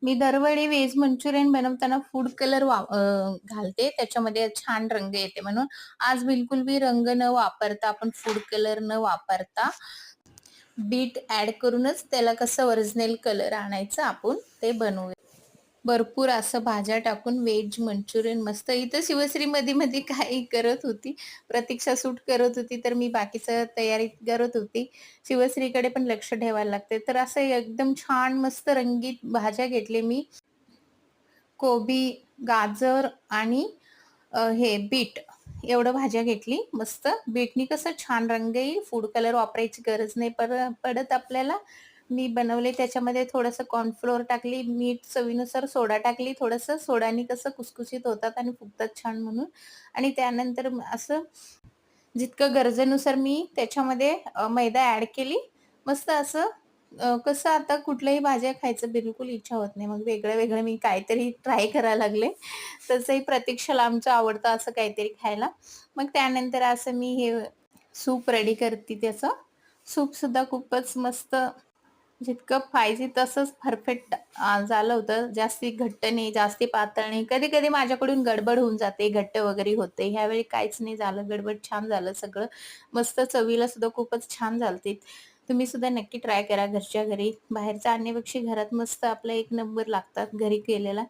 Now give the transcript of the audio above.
मी दरवेळी veg Manchurian बनवताना food colour घालते. त्याच्यामध्ये छान रंग येते म्हणून. आज बिलकुल बी रंग न वापरता, आपण फूड कलर न वापरता बीट ॲड करूनच त्याला कसं ओरिजिनल कलर आणायचं आपण ते बनवूया. भरपूर असं भाज्या टाकून व्हेज मंचुरियन मस्त. इथं शिवश्रीमध्ये मध्ये काही करत होती. प्रतीक्षा सूट करत होती, तर मी बाकीचं तयारी करत होती. शिवश्रीकडे पण लक्ष ठेवायला लागते. तर असं एकदम छान मस्त रंगीत भाज्या घेतले मी. कोबी, गाजर आणि हे बीट एवढं भाज्या घेतली मस्त. बीटनी कसं छान रंग येईल, फूड कलर वापरायची गरज नाही पडत आपल्याला. मी बनवले त्याच्यामध्ये थोडंसं कॉर्नफ्लोअर टाकली, मीठ चवीनुसार सोडा टाकली. थोडंसं सोड्याने कसं खुसखुशीत होतात आणि फुगतात छान म्हणून. आणि त्यानंतर असं जितकं गरजेनुसार मी त्याच्यामध्ये मैदा ॲड केली. मस्त असं कसं आता कुठल्याही भाज्या खायचं बिलकुल इच्छा होत नाही. मग वेगळं-वेगळं मी काहीतरी ट्राय करायला लागले. तसंही प्रतीक्षाला आमचं आवडतं असं काहीतरी खायला. मग त्यानंतर असं मी हे सूप रेडी करते त्याचं. सूपसुद्धा खूपच मस्त जितकं पाहिजे तसंच परफेक्ट झालं होतं. जास्ती घट्ट नाही, जास्ती पातळ नाही. कधी-कधी माझ्याकडून गडबड होऊन जाते, घट्ट वगैरे होते. ह्यावेळी काहीच नाही झालं, गडबड छान झालं सगळं. मस्त चवीला सुद्धा खूपच छान झालते. तुम्ही सुद्धा नक्की ट्राय करा घरच्या घरी. बाहेरचं आणण्यापेक्षा घरात मस्त आपला एक नंबर लागतात घरी केलेला.